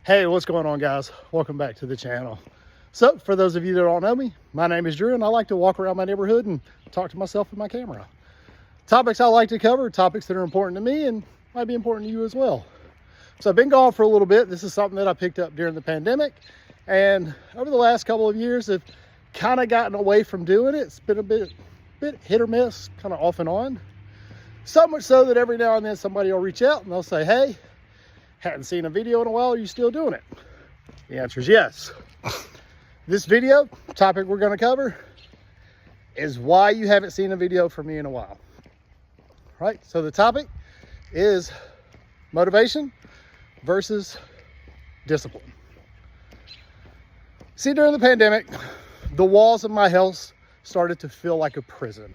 Hey, what's going on, guys? Welcome back to the channel. So for those of you that don't know me, my name is Drew and I like to walk around my neighborhood and talk to myself with my camera. Topics I like to cover, topics that are important to me and might be important to you as well. So I've been gone for a little bit. This is something that I picked up during the pandemic, and over the last couple of years I've kind of gotten away from doing it. It's been a bit hit or miss, kind of off and on. So much so that every now and then somebody will reach out and they'll say, hey, hadn't seen a video in a while, are you still doing it? The answer is yes. This video topic we're going to cover is why you haven't seen a video from me in a while. Right? So the topic is motivation versus discipline. See, during the pandemic, the walls of my house started to feel like a prison.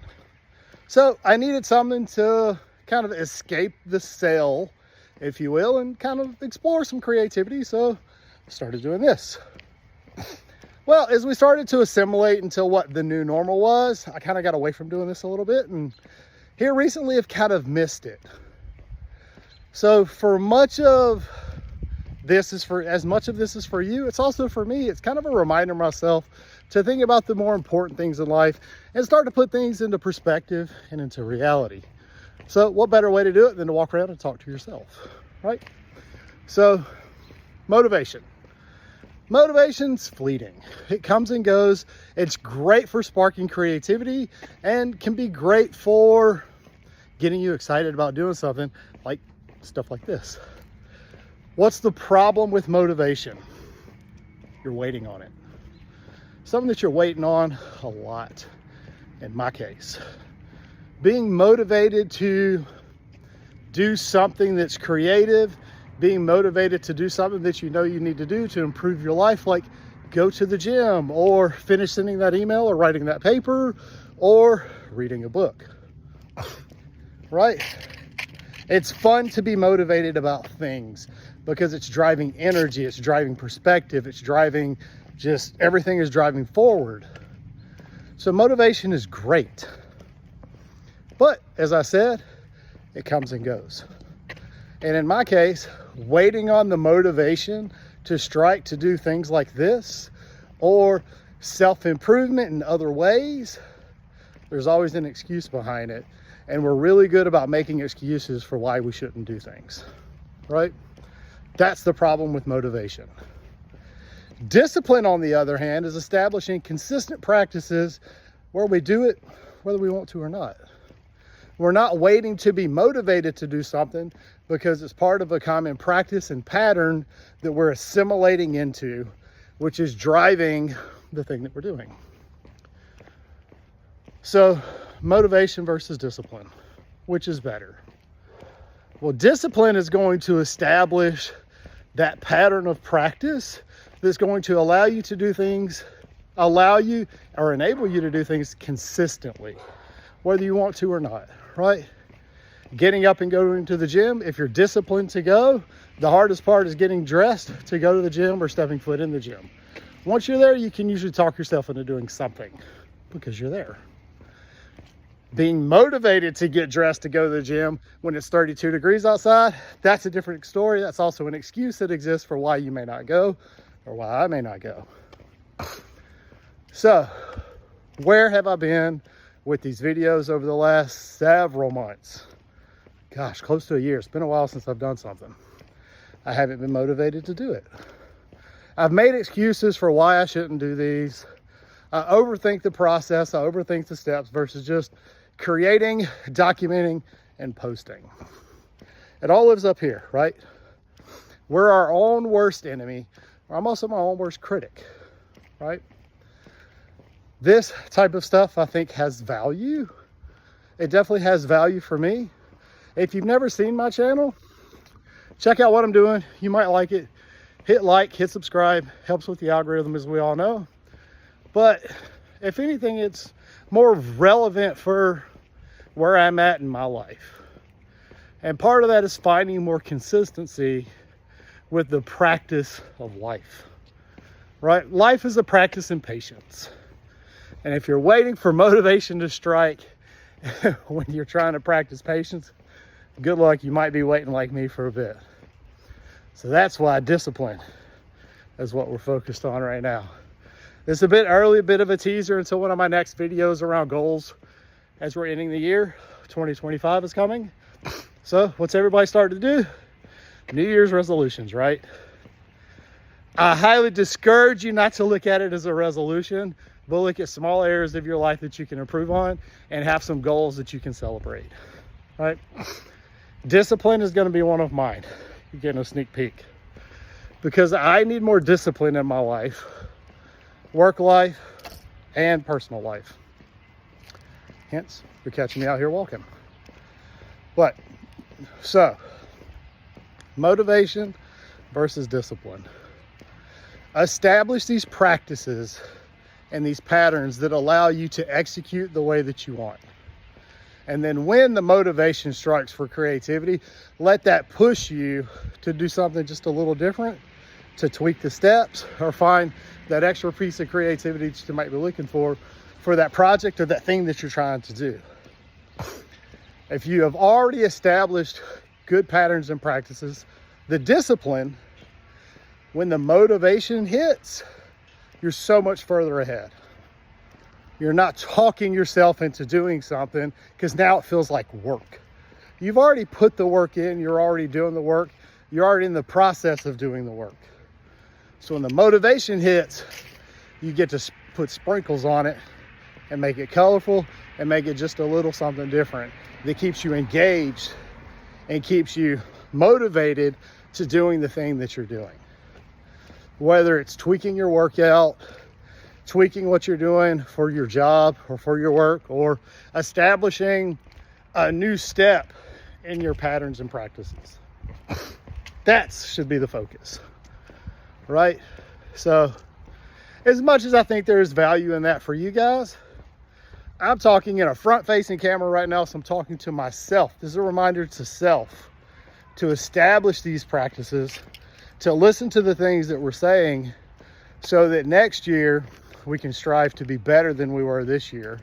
So I needed something to kind of escape the cell, if you will, and kind of explore some creativity. So I started doing this. Well, as we started to assimilate into what the new normal was, I kind of got away from doing this a little bit, and here recently I've kind of missed it. So for much of this is for, as much of this is for you, it's also for me. It's kind of a reminder myself to think about the more important things in life and start to put things into perspective and into reality. So what better way to do it than to walk around and talk to yourself, right? So motivation. Motivation's fleeting. It comes and goes. It's great for sparking creativity and can be great for getting you excited about doing something, like stuff like this. What's the problem with motivation? You're waiting on it. Something that you're waiting on a lot, in my case. Being motivated to do something that's creative, being motivated to do something that you know you need to do to improve your life, like go to the gym or finish sending that email or writing that paper or reading a book, right? It's fun to be motivated about things because it's driving energy, it's driving perspective, it's driving just everything is driving forward. So motivation is great. But as I said, it comes and goes. And in my case, waiting on the motivation to strike to do things like this or self-improvement in other ways, there's always an excuse behind it. And we're really good about making excuses for why we shouldn't do things, right? That's the problem with motivation. Discipline, on the other hand, is establishing consistent practices where we do it whether we want to or not. We're not waiting to be motivated to do something because it's part of a common practice and pattern that we're assimilating into, which is driving the thing that we're doing. So motivation versus discipline, which is better? Well, discipline is going to establish that pattern of practice that's going to allow you to do things, allow you or enable you to do things consistently, whether you want to or not, right? Getting up and going to the gym, if you're disciplined to go, the hardest part is getting dressed to go to the gym or stepping foot in the gym. Once you're there, you can usually talk yourself into doing something because you're there. Being motivated to get dressed to go to the gym when it's 32 degrees outside, that's a different story. That's also an excuse that exists for why you may not go or why I may not go. So, where have I been with these videos over the last several months? Gosh, close to a year. It's been a while since I've done something. I haven't been motivated to do it. I've made excuses for why I shouldn't do these. I overthink the process. I overthink the steps versus just creating, documenting, and posting. It all lives up here, right? We're our own worst enemy. I'm also my own worst critic, right? This type of stuff I think has value. It definitely has value for me. If you've never seen my channel, check out what I'm doing. You might like it. Hit like, hit subscribe. Helps with the algorithm, as we all know. But if anything, it's more relevant for where I'm at in my life. And part of that is finding more consistency with the practice of life, right? Life is a practice in patience. And if you're waiting for motivation to strike when you're trying to practice patience, good luck. You might be waiting like me for a bit. So that's why discipline is what we're focused on right now. It's a bit early, a bit of a teaser until one of my next videos around goals as we're ending the year. 2025 is coming. So what's everybody starting to do? New Year's resolutions, right? I highly discourage you not to look at it as a resolution, but look at small areas of your life that you can improve on and have some goals that you can celebrate, right? Discipline is going to be one of mine. You're getting a sneak peek because I need more discipline in my life, work life, and personal life. Hence, you're catching me out here walking. But, so, motivation versus discipline. Establish these practices and these patterns that allow you to execute the way that you want. And then when the motivation strikes for creativity, let that push you to do something just a little different, to tweak the steps or find that extra piece of creativity that you might be looking for that project or that thing that you're trying to do. If you have already established good patterns and practices, the discipline, when the motivation hits, you're so much further ahead. You're not talking yourself into doing something because now it feels like work. You've already put the work in, you're already doing the work, you're already in the process of doing the work. So when the motivation hits, you get to put sprinkles on it and make it colorful and make it just a little something different that keeps you engaged and keeps you motivated to doing the thing that you're doing. Whether it's tweaking your workout, tweaking what you're doing for your job or for your work, or establishing a new step in your patterns and practices. That should be the focus, right? So as much as I think there is value in that for you guys, I'm talking in a front-facing camera right now, so I'm talking to myself. This is a reminder to self to establish these practices, to listen to the things that we're saying so that next year we can strive to be better than we were this year.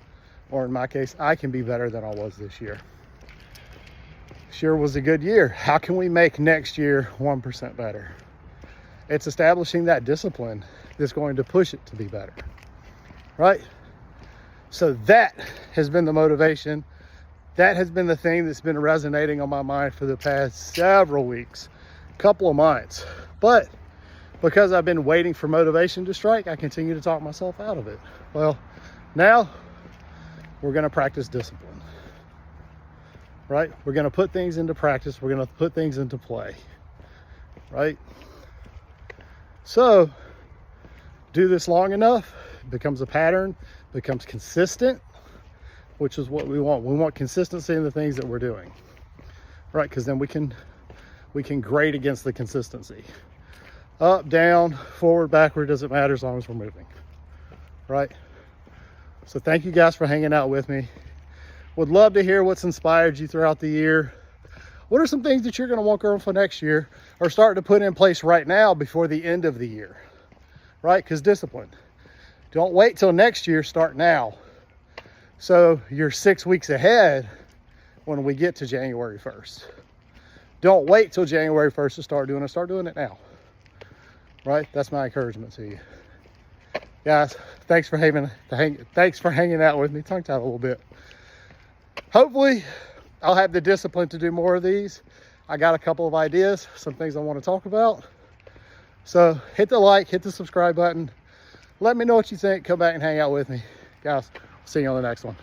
Or in my case, I can be better than I was this year. Sure was a good year. How can we make next year 1% better? It's establishing that discipline that's going to push it to be better, right? So that has been the motivation. That has been the thing that's been resonating on my mind for the past several weeks, couple of months. But because I've been waiting for motivation to strike, I continue to talk myself out of it. Well, now we're going to practice discipline, right? We're going to put things into practice. We're going to put things into play, right? So do this long enough, it becomes a pattern, becomes consistent, which is what we want. We want consistency in the things that we're doing, right? Because then we can grade against the consistency. Up, down, forward, backward, doesn't matter as long as we're moving, right? So thank you guys for hanging out with me. Would love to hear what's inspired you throughout the year. What are some things that you're going to want to go for next year or start to put in place right now before the end of the year, right? Because discipline. Don't wait till next year, start now. So you're 6 weeks ahead when we get to January 1st. Don't wait till January 1st to start doing it. Start doing it now, right? That's my encouragement to you. Guys, thanks for hanging out with me. Tongue-tied a little bit. Hopefully, I'll have the discipline to do more of these. I got a couple of ideas, some things I want to talk about. So hit the like, hit the subscribe button. Let me know what you think. Come back and hang out with me. Guys, see you on the next one.